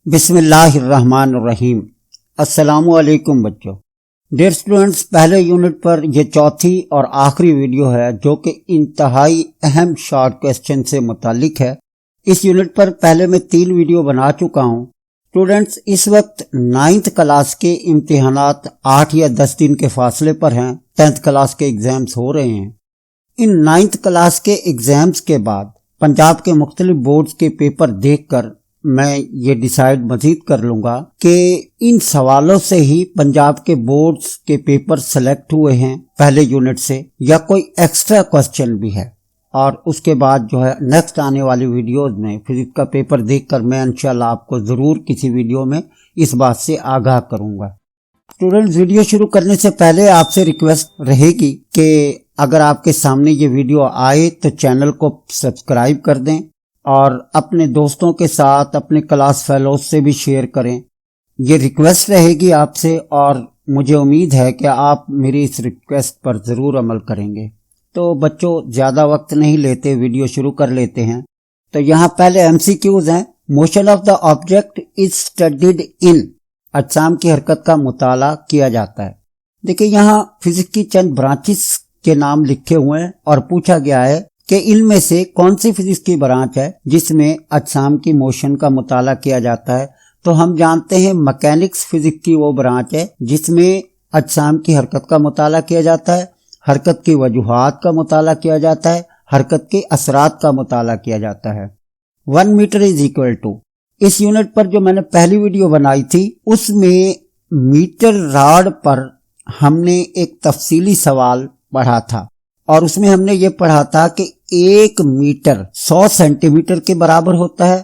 بسم اللہ الرحمن الرحیم۔ السلام علیکم بچوں۔ ڈیئر اسٹوڈنٹس، پہلے یونٹ پر یہ چوتھی اور آخری ویڈیو ہے جو کہ انتہائی اہم شارٹ کوسچن سے متعلق ہے۔ اس یونٹ پر پہلے میں 3 ویڈیو بنا چکا ہوں۔ اسٹوڈنٹس، اس وقت 9th کلاس کے امتحانات 8 یا 10 دن کے فاصلے پر ہیں۔ 10th کلاس کے ایگزامز ہو رہے ہیں۔ ان 9th کلاس کے ایگزامز کے بعد پنجاب کے مختلف بورڈز کے پیپر دیکھ کر میں یہ ڈیسائیڈ مزید کر لوں گا کہ ان سوالوں سے ہی پنجاب کے بورڈز کے پیپر سلیکٹ ہوئے ہیں پہلے یونٹ سے، یا کوئی ایکسٹرا کوسچن بھی ہے۔ اور اس کے بعد جو ہے نیکسٹ آنے والی ویڈیوز میں فزکس کا پیپر دیکھ کر میں انشاءاللہ آپ کو ضرور کسی ویڈیو میں اس بات سے آگاہ کروں گا۔ اسٹوڈنٹس، ویڈیو شروع کرنے سے پہلے آپ سے ریکویسٹ رہے گی کہ اگر آپ کے سامنے یہ ویڈیو آئے تو چینل کو سبسکرائب کر دیں اور اپنے دوستوں کے ساتھ اپنے کلاس فیلوز سے بھی شیئر کریں۔ یہ ریکویسٹ رہے گی آپ سے، اور مجھے امید ہے کہ آپ میری اس ریکویسٹ پر ضرور عمل کریں گے۔ تو بچوں، زیادہ وقت نہیں لیتے، ویڈیو شروع کر لیتے ہیں۔ تو یہاں پہلے MCQs ہیں۔ Motion of the object is studied in, اجسام کی حرکت کا مطالعہ کیا جاتا ہے۔ دیکھیں، یہاں فزکس کی چند برانچز کے نام لکھے ہوئے ہیں اور پوچھا گیا ہے کہ ان میں سے کون سی فزکس کی برانچ ہے جس میں اجسام کی موشن کا مطالعہ کیا جاتا ہے۔ تو ہم جانتے ہیں مکینکس فزکس کی وہ برانچ ہے جس میں اجسام کی حرکت کا مطالعہ کیا جاتا ہے، حرکت کی وجوہات کا مطالعہ کیا جاتا ہے، حرکت کے اثرات کا مطالعہ کیا جاتا ہے۔ 1 میٹر از اکول ٹو، اس یونٹ پر جو میں نے پہلی ویڈیو بنائی تھی اس میں میٹر راڈ پر ہم نے ایک تفصیلی سوال پڑھا تھا، اور اس میں ہم نے یہ پڑھا تھا کہ 1 میٹر 100 سینٹی میٹر کے برابر ہوتا ہے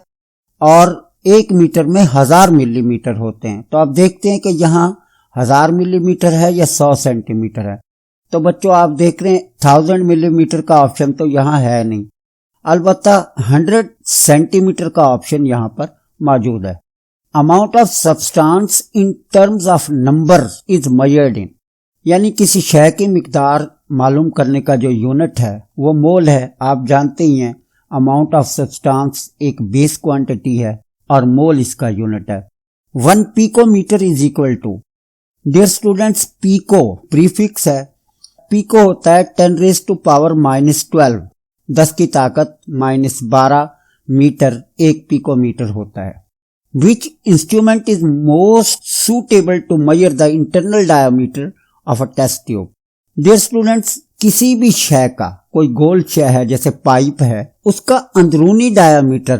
اور 1 میٹر میں 1000 ملی میٹر ہوتے ہیں۔ تو آپ دیکھتے ہیں کہ یہاں 1000 ملی میٹر ہے یا 100 سینٹی میٹر ہے۔ تو بچوں، آپ دیکھ رہے ہیں 1000 ملی میٹر کا آپشن تو یہاں ہے نہیں، البتہ 100 سینٹی میٹر کا آپشن یہاں پر موجود ہے۔ Amount of substance in terms of number is measured in, یعنی کسی شے کی مقدار معلوم کرنے کا جو یونٹ ہے وہ مول ہے۔ آپ جانتے ہی ہیں اماؤنٹ آف سبسٹانس ایک بیس کوانٹٹی ہے اور مول اس کا یونٹ ہے۔ 1 pico metre is equal to, dear students, pico prefix ہے۔ پیکو ہوتا ہے 10⁻⁻12، 10 کی طاقت -12 میٹر 1 پیکو میٹر ہوتا ہے۔ Which instrument is most suitable to measure the internal diameter of a test tube؟ Dear students, کسی بھی شے کا، کوئی گول شے ہے جیسے پائپ ہے، اس کا اندرونی ڈایامیٹر،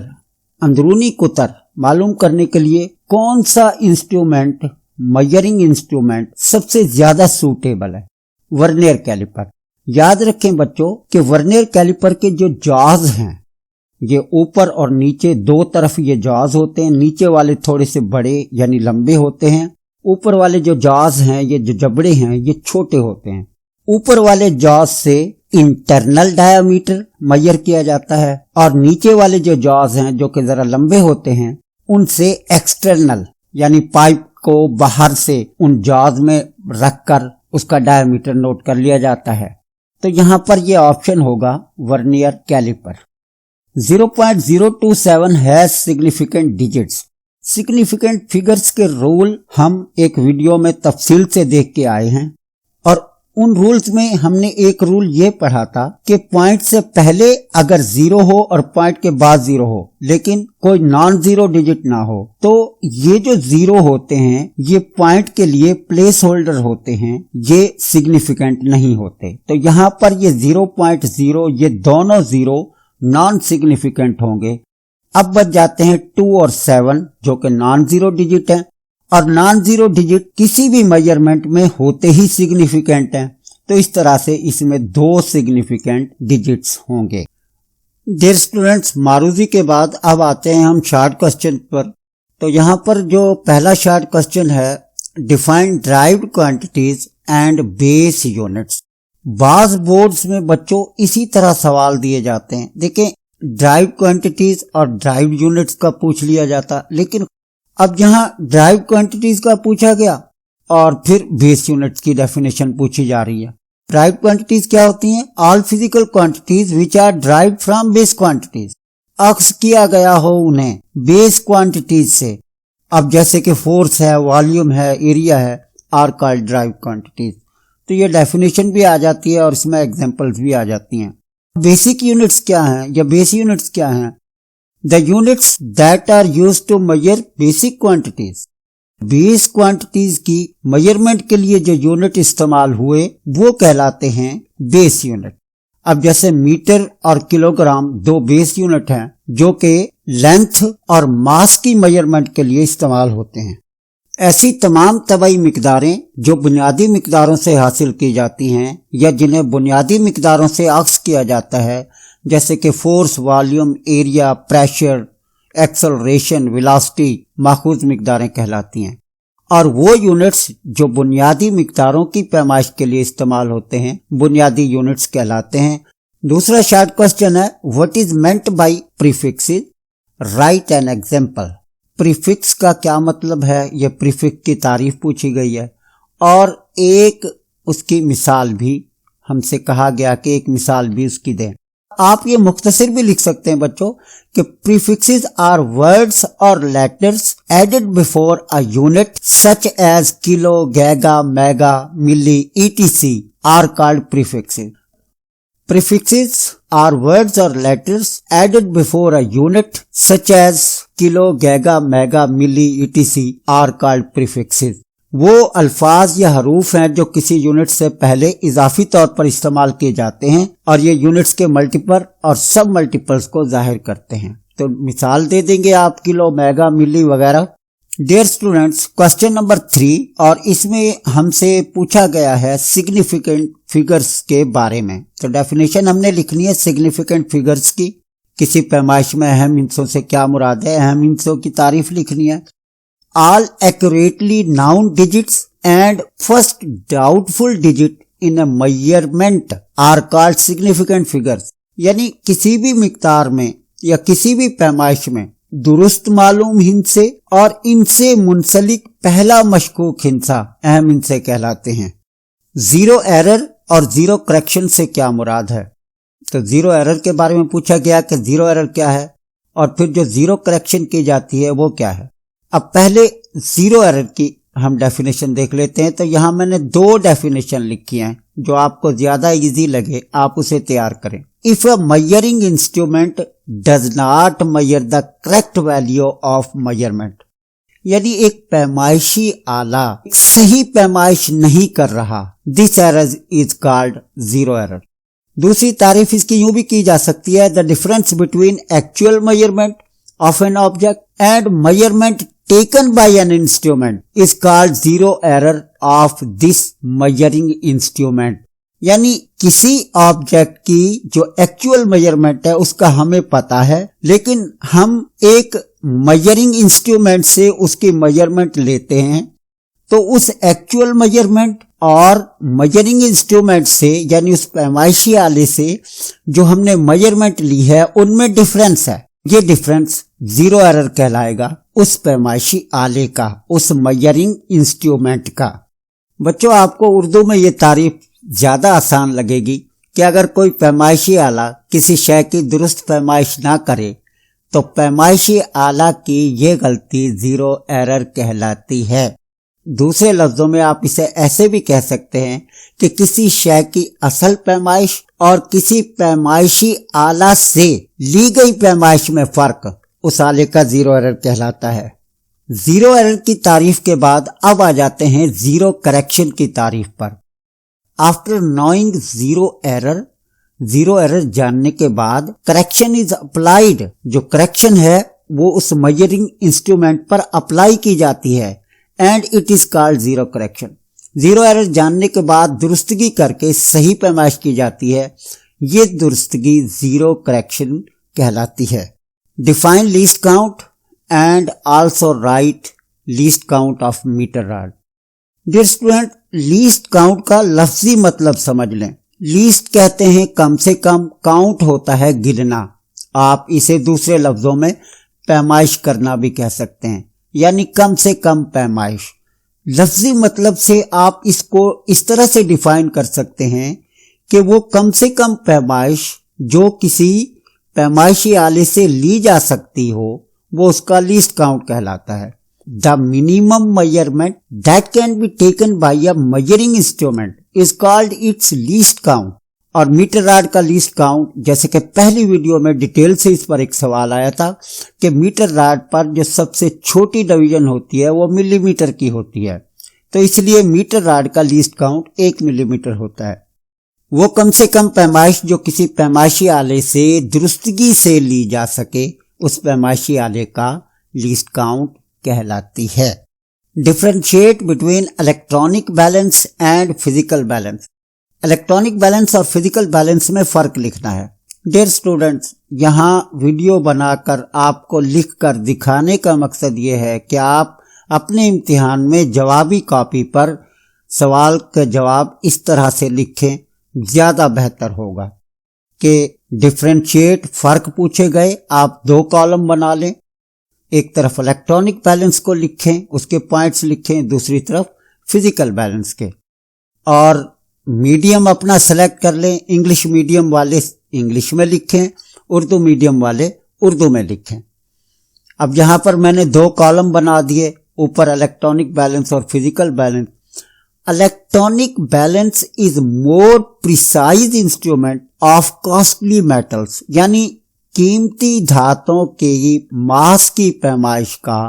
اندرونی قطر معلوم کرنے کے لیے کون سا انسٹرومنٹ، میئرنگ انسٹرومنٹ سب سے زیادہ سوٹیبل ہے؟ ورنیئر کیلیپر۔ یاد رکھیں بچوں کہ ورنیئر کیلیپر کے جو جاز ہیں، یہ اوپر اور نیچے 2 طرف یہ جاز ہوتے ہیں۔ نیچے والے تھوڑے سے بڑے یعنی لمبے ہوتے ہیں، اوپر والے جو جاز ہیں، یہ جو جبڑے ہیں، یہ چھوٹے ہوتے ہیں۔ اوپر والے جاز سے انٹرنل ڈایامیٹر میئر کیا جاتا ہے، اور نیچے والے جو جاز ہیں جو کہ ذرا لمبے ہوتے ہیں ان سے ایکسٹرنل، یعنی پائپ کو باہر سے ان جاز میں رکھ کر اس کا ڈایامیٹر نوٹ کر لیا جاتا ہے۔ تو یہاں پر یہ آپشن ہوگا ورنیئر کیلیپر۔ 0.027 has significant digits. Significant figures کے رول ہم ایک ویڈیو میں تفصیل سے دیکھ کے آئے ہیں، اور ان رولز میں ہم نے ایک رول یہ پڑھا تھا کہ پوائنٹ سے پہلے اگر 0 ہو اور پوائنٹ کے بعد 0 ہو لیکن کوئی نان زیرو ڈیجٹ نہ ہو، تو یہ جو 0 ہوتے ہیں یہ پوائنٹ کے لیے پلیس ہولڈر ہوتے ہیں، یہ سگنیفیکنٹ نہیں ہوتے۔ تو یہاں پر یہ 0.0، یہ دونوں 0 نان سگنیفیکنٹ ہوں گے۔ اب بچ جاتے ہیں 2 اور 7 جو کہ نان زیرو ڈیجٹ ہیں، اور نان زیرو ڈیجٹ کسی بھی میجرمنٹ میں ہوتے ہی سگنیفیکنٹ ہیں، تو اس طرح سے اس میں 2 سگنیفیکنٹ ڈیجٹس ہوں گے۔ ڈیئر اسٹوڈنٹس، معروضی کے بعد اب آتے ہیں ہم شارٹ کوسچن پر۔ تو یہاں پر جو پہلا شارٹ کوسچن ہے، define derived quantities and base units. بعض بورڈز میں بچوں اسی طرح سوال دیے جاتے ہیں۔ دیکھیں، ڈرائیوڈ کوانٹیٹیز اور ڈرائیوڈ یونٹس کا پوچھ لیا جاتا، لیکن اب یہاں ڈرائیوڈ کوانٹیٹیز کا پوچھا گیا اور پھر بیس یونٹس کی ڈیفینیشن پوچھی جا رہی ہے۔ ڈرائیوڈ کوانٹیٹیز کیا ہوتی ہیں؟ All physical quantities which are derived from base quantities, اخذ کیا گیا ہو انہیں بیس کوانٹیٹیز سے۔ अब जैसे कि फोर्स है, वॉल्यूम है, एरिया है, आर कॉल्ड ड्राइव क्वांटिटीज। तो ये डेफिनेशन भी आ जाती है और इसमें एग्जांपल्स भी आ जाती हैं। बेसिक यूनिट्स क्या हैं या बेस यूनिट्स क्या हैं? The units that are used to measure basic quantities. Base quantities की मेजरमेंट के लिए जो यूनिट इस्तेमाल हुए वो कहलाते हैं बेस यूनिट। अब जैसे मीटर और किलोग्राम दो बेस यूनिट हैं जो कि लेंथ और मास की मेजरमेंट के लिए इस्तेमाल होते हैं। ऐसी तमाम तबाई मिकदारें जो बुनियादी मिकदारों से हासिल की जाती हैं या जिन्हें बुनियादी मिकदारों से अक्स किया जाता है, जैसे कि force, volume, area, pressure, acceleration, velocity, माखूज मिकदारें कहलाती हैं। और वो यूनिट्स जो बुनियादी मिकदारों की पैमाइश के लिए इस्तेमाल होते हैं बुनियादी यूनिट्स कहलाते हैं। दूसरा शॉर्ट क्वेश्चन है, what is meant by prefixes? Right an example. Prefix का क्या मतलब है, यह प्रीफिक्स की तारीफ पूछी गई है और एक उसकी मिसाल भी हमसे कहा गया कि एक मिसाल भी उसकी दें। आप ये मुख्तसर भी लिख सकते हैं बच्चों कि प्रीफिक्सेस आर वर्ड्स और letters added before a unit such as kilo, giga, mega, milli, etc are called prefixes. Prefixes are words or letters added before a unit such as kilo, gega, mega, milli, etc are called prefixes. वो अल्फाज या हरूफ हैं जो किसी unit से पहले इजाफी तौर पर इस्तेमाल किए जाते हैं और ये यूनिट्स के मल्टीपल और सब मल्टीपल्स को जाहिर करते हैं। तो मिसाल दे देंगे आप किलो, मेगा, मिली वगैरह। डियर स्टूडेंट्स, क्वेश्चन नंबर 3 और इसमें हमसे पूछा गया है सिग्निफिकेंट फिगर्स के बारे में। तो डेफिनेशन हमने लिखनी है सिग्निफिकेंट फिगर्स की। किसी पैमाइश में अहम हिस्सों से क्या मुराद है, अहम हिस्सों की तारीफ लिखनी है। All accurately known digits and first doubtful digit in a measurement are called significant figures. यानी किसी भी मिकदार में या किसी भी पैमाइश में दुरुस्त मालूम हिस्से और इनसे मुंसलिक पहला मशकूक हिस्सा अहम हिस्से कहलाते हैं। जीरो एरर और जीरो करेक्शन से क्या मुराद है? तो जीरो एरर के बारे में पूछा गया कि जीरो एरर क्या है और फिर जो जीरो करेक्शन की जाती है वो क्या है। अब पहले जीरो एरर की हम डेफिनेशन देख लेते हैं। तो यहाँ मैंने 2 डेफिनेशन लिखी हैं, जो आपको ज्यादा इजी लगे आप उसे तैयार करें। If a measuring instrument does not measure the correct value of measurement, यदि एक पैमाइशी आला सही पैमाइश नहीं कर रहा, this error is called zero error. दूसरी तारीफ इसकी यूं भी की जा सकती है, the difference between actual measurement of an object and measurement taken by an instrument is called zero error of this measuring instrument। यानी किसी ऑब्जेक्ट की जो एक्चुअल मेजरमेंट है उसका हमें पता है, लेकिन हम एक मेजरिंग इंस्ट्रूमेंट से उसकी मेजरमेंट लेते हैं, तो उस एक्चुअल मेजरमेंट और मेजरिंग इंस्ट्रूमेंट से यानी उस पैमाइशी आले से जो हमने मेजरमेंट ली है उनमें डिफरेंस है। ये डिफरेंस जीरो एरर कहलाएगा उस पैमाइशी आले का, उस मेजरिंग इंस्ट्रूमेंट का। बच्चों, आपको उर्दू में ये तारीफ ज्यादा आसान लगेगी कि अगर कोई पैमाइशी आला किसी शय की दुरुस्त पैमाइश ना करे तो पैमाइशी आला की ये गलती जीरो एरर कहलाती है। दूसरे लफ्जों में आप इसे ऐसे भी कह सकते हैं कि किसी शय की असल पैमाइश और किसी पैमाइशी आला से ली गई पैमाइश में फर्क उस आले का जीरो एरर कहलाता है। जीरो एरर की तारीफ के बाद अब आ जाते हैं जीरो करेक्शन की तारीफ पर। आफ्टर नोइंग जीरो एरर जानने के बाद करेक्शन इज अप्लाइड। जो करेक्शन है वो उस मेजरिंग इंस्ट्रूमेंट पर अप्लाई की जाती है and it is called zero correction. Zero error जानने के बाद दुरुस्तगी करके सही पैमाइश की जाती है, ये दुरुस्तगी जीरो करेक्शन कहलाती है। Define least count and also write least count of metre rod. Dear student, least count का लफ्जी मतलब समझ लें। लीस्ट कहते हैं कम से कम, काउंट होता है गिनना। आप इसे दूसरे लफ्जों में पैमाइश करना भी कह सकते हैं, यानी कम से कम पैमाइश। लफ्जी मतलब से आप इसको इस तरह से डिफाइन कर सकते हैं कि वो कम से कम पैमाइश जो किसी पैमाइशी आले से ली जा सकती हो वो उसका लीस्ट काउंट कहलाता है। the minimum measurement that can be taken by a measuring instrument is called its least count। और मीटर राड का लीस्ट काउंट, जैसे कि पहली वीडियो में डिटेल से इस पर एक सवाल आया था कि मीटर राड पर जो सबसे छोटी डिवीजन होती है वो मिलीमीटर की होती है, तो इसलिए मीटर राड का लीस्ट काउंट 1 मिलीमीटर होता है। वो कम से कम पैमाइश जो किसी पैमाइशी आले से दुरुस्तगी से ली जा सके, उस पैमाइशी आले का लीस्ट काउंट कहलाती है। Differentiate between electronic balance and physical balance. Electronic balance और फिजिकल बैलेंस में फर्क लिखना है। डियर स्टूडेंट्स, यहाँ वीडियो बनाकर आपको लिख कर दिखाने का मकसद ये है कि आप अपने इम्तिहान में जवाबी कॉपी पर सवाल के जवाब इस तरह से लिखें, ज्यादा बेहतर होगा कि डिफरेंशिएट फर्क पूछे गए, आप 2 कॉलम बना लें, एक तरफ इलेक्ट्रॉनिक बैलेंस को लिखें, उसके पॉइंट्स लिखें, दूसरी तरफ फिजिकल बैलेंस के, और मीडियम अपना सेलेक्ट कर लें। इंग्लिश मीडियम वाले इंग्लिश में लिखें, उर्दू मीडियम वाले उर्दू में लिखें। अब यहाँ पर मैंने 2 कॉलम बना दिए, ऊपर इलेक्ट्रॉनिक बैलेंस और physical balance. Electronic balance is more precise instrument of costly metals, यानी कीमती धातुओं के मास की पैमाइश का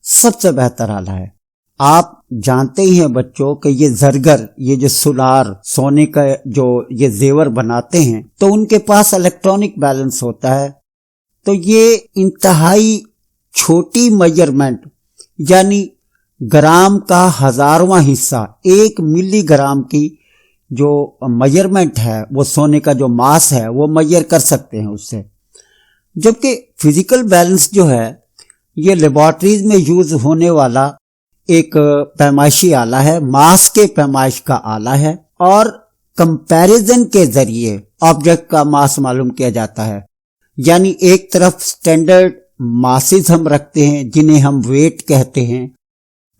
सबसे बेहतर आला है। आप जानते ही हैं बच्चों कि ये जरगर, ये जो सुनार, सोने का जो ये जेवर बनाते हैं, तो उनके पास इलेक्ट्रॉनिक बैलेंस होता है। तो ये इंतहाई छोटी मेजरमेंट, यानी ग्राम का 1000वां हिस्सा, 1 मिलीग्राम की जो मेजरमेंट है, वो सोने का जो मास है वो मेजर कर सकते हैं उससे। जबकि फिजिकल बैलेंस जो है ये लेबोरेटरीज में यूज होने वाला एक पैमाइशी आला है, मास के पैमाइश का आला है, और कंपैरिजन के जरिए ऑब्जेक्ट का मास मालूम किया जाता है। यानी एक तरफ स्टैंडर्ड मासेस हम रखते हैं जिन्हें हम वेट कहते हैं,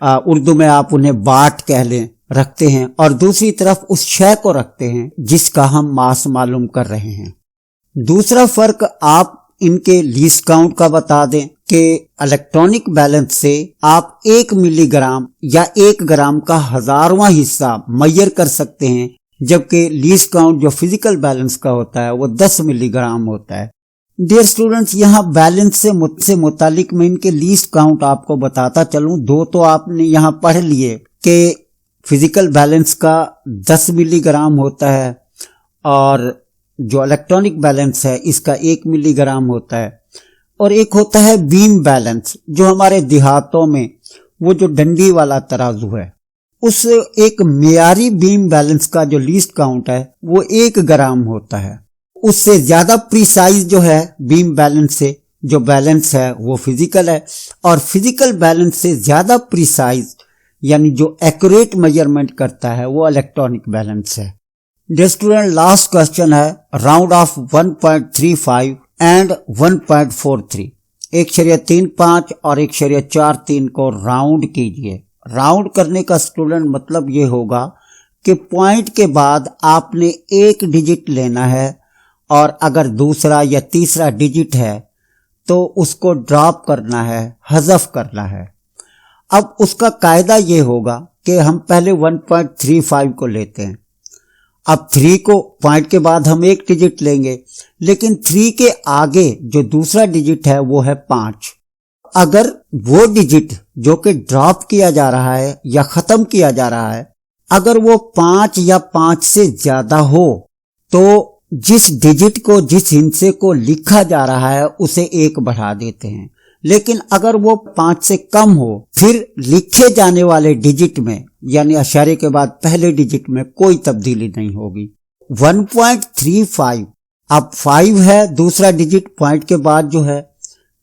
उर्दू में आप उन्हें बाट कह लें, रखते हैं, और दूसरी तरफ उस शय को रखते हैं जिसका हम मास मालूम कर रहे हैं। दूसरा फर्क आप इनके लीस्ट काउंट का बता दें कि इलेक्ट्रॉनिक बैलेंस से आप 1 मिलीग्राम या 1 ग्राम का 1000वां हिस्सा मेजर कर सकते हैं, जबकि लीस्ट काउंट जो फिजिकल बैलेंस का होता है वो 10 मिलीग्राम होता है। डियर स्टूडेंट्स, यहाँ बैलेंस से मुतालिक मैं इनके लीस्ट काउंट आपको बताता चलूं। 2 तो आपने यहाँ पढ़ लिए कि फिजिकल बैलेंस का 10 मिलीग्राम होता है और जो इलेक्ट्रॉनिक बैलेंस है इसका 1 मिलीग्राम होता है। और एक होता है बीम बैलेंस, जो हमारे देहातों में वो जो डंडी वाला तराजू है, उस एक मियारी बीम बैलेंस का जो लीस्ट काउंट है वो 1 ग्राम होता है। उससे ज्यादा प्रिसाइज जो है बीम बैलेंस से जो बैलेंस है वो फिजिकल है, और फिजिकल बैलेंस से ज्यादा प्रिसाइज यानी जो एक्यूरेट मेजरमेंट करता है वो इलेक्ट्रॉनिक बैलेंस है। डियर स्टूडेंट, लास्ट क्वेश्चन है राउंड ऑफ 1.35 एंड 1.43। 1.35 और 1.43 को राउंड कीजिए। राउंड करने का स्टूडेंट मतलब ये होगा कि पॉइंट के बाद आपने 1 डिजिट लेना है, और अगर दूसरा या तीसरा डिजिट है तो उसको ड्रॉप करना है, हज़फ करना है। अब उसका कायदा ये होगा कि हम पहले 1.35 को लेते हैं, अब 3 को पॉइंट के बाद हम 1 डिजिट लेंगे, लेकिन 3 के आगे जो दूसरा डिजिट है वो है 5। अगर वो डिजिट जो कि ड्रॉप किया जा रहा है या खत्म किया जा रहा है, अगर वो 5 या 5 से ज्यादा हो, तो जिस डिजिट को, जिस हिस्से को लिखा जा रहा है उसे 1 बढ़ा देते हैं। लेकिन अगर वो 5 से कम हो, फिर लिखे जाने वाले डिजिट में यानी अशारे के बाद पहले डिजिट में कोई तब्दीली नहीं होगी। 1.35 अब 5 है दूसरा डिजिट पॉइंट के बाद जो है,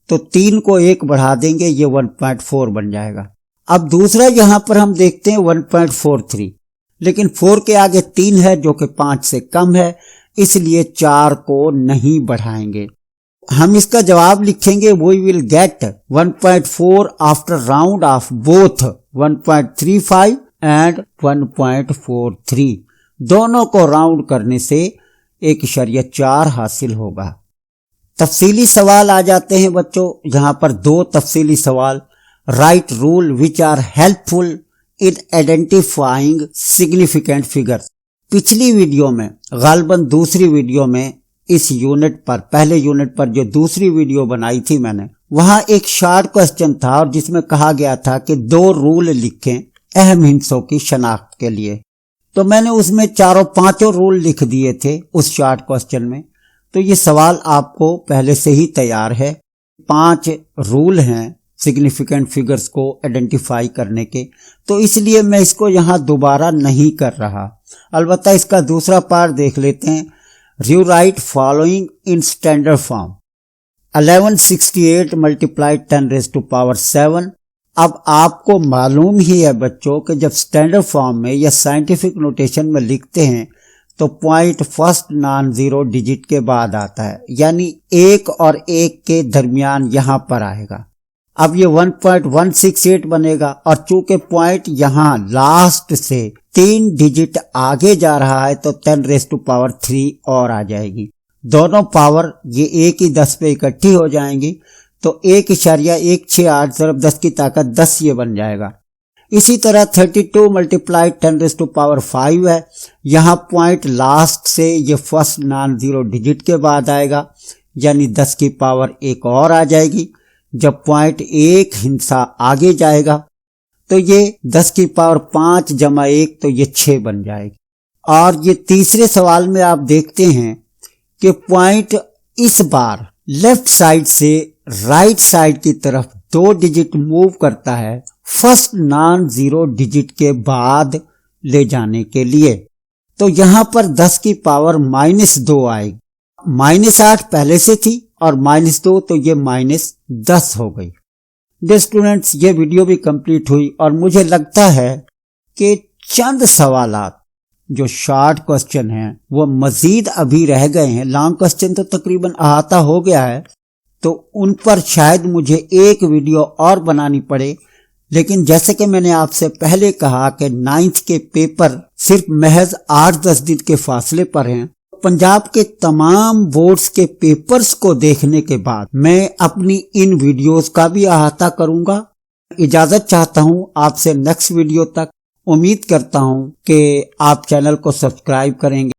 तो 3 को 1 बढ़ा देंगे, ये 1.4 बन जाएगा। अब दूसरा यहां पर हम देखते हैं 1.43, लेकिन 4 के आगे 3 है जो कि 5 से कम है, इसलिए 4 को नहीं बढ़ाएंगे। हम इसका जवाब लिखेंगे we will get 1.4 after round of both 1.35 and 1.43। दोनों को राउंड करने से 1.4 हासिल होगा। तफसीली सवाल आ जाते हैं बच्चों, यहाँ पर 2 तफसीली सवाल write rule which are helpful in identifying significant figures. पिछली वीडियो में, गालबन दूसरी वीडियो में, इस यूनिट पर, पहले यूनिट पर जो दूसरी वीडियो बनाई थी मैंने, वहां एक शॉर्ट क्वेश्चन था और जिसमें कहा गया था कि 2 रूल लिखें अहम हिस्सों की शनाख्त के लिए। तो मैंने उसमें 4-5 रूल लिख दिए थे उस शॉर्ट क्वेश्चन में। तो ये सवाल आपको पहले से ही तैयार है। 5 रूल हैं सिग्निफिकेंट फिगर्स को आइडेंटिफाई करने के, तो इसलिए मैं इसको यहां दोबारा नहीं कर रहा। अलबत्ता इसका दूसरा पार्ट देख लेते हैं। Rewrite following in standard form. 1168 multiplied 10 raised to power 7। अब आपको मालूम ही है बच्चों कि जब स्टैंडर्ड फॉर्म में या साइंटिफिक नोटेशन में लिखते हैं तो point first non zero digit के बाद आता है, यानी 1 और 1 के दरमियान यहां पर आएगा। अब ये 1.168 बनेगा और चूंकि पॉइंट यहां लास्ट से 3 डिजिट आगे जा रहा है तो 10 रेज़ टू पावर 3 और आ जाएगी। दोनों पावर ये 1 ही 10 पे इकट्ठी हो जाएंगी तो 1.168 ज़रब 10 की ताकत 10 ये बन जाएगा। इसी तरह 32 मल्टीप्लाई 10 रेज़ टू पावर 5 है। यहाँ पॉइंट लास्ट से ये फर्स्ट नॉन जीरो डिजिट के बाद आएगा, यानी 10 की पावर 1 और आ जाएगी। जब पॉइंट 1 हिस्सा आगे जाएगा तो ये 10 की पावर 5 जमा 1 तो ये 6 बन जाएगी। और ये तीसरे सवाल में आप देखते हैं कि पॉइंट इस बार लेफ्ट साइड से राइट साइड की तरफ 2 डिजिट मूव करता है फर्स्ट नॉन जीरो डिजिट के बाद ले जाने के लिए। तो यहां पर 10 की पावर -2 आएगी। -8 पहले से थी और -2 तो ये -10 हो गई। डियर स्टूडेंट्स, ये वीडियो भी कंप्लीट हुई और मुझे लगता है कि चंद सवालात जो शॉर्ट क्वेश्चन हैं वो मजीद अभी रह गए हैं। लॉन्ग क्वेश्चन तो तकरीबन अहाता हो गया है, तो उन पर शायद मुझे एक वीडियो और बनानी पड़े। लेकिन जैसे कि मैंने आपसे पहले कहा कि 9th के पेपर सिर्फ महज 8-10 दिन के फासले पर हैं। पंजाब के तमाम बोर्ड्स के पेपर्स को देखने के बाद मैं अपनी इन वीडियोस का भी अहाता करूंगा। इजाजत चाहता हूं आपसे नेक्स्ट वीडियो तक। उम्मीद करता हूं कि आप चैनल को सब्सक्राइब करेंगे।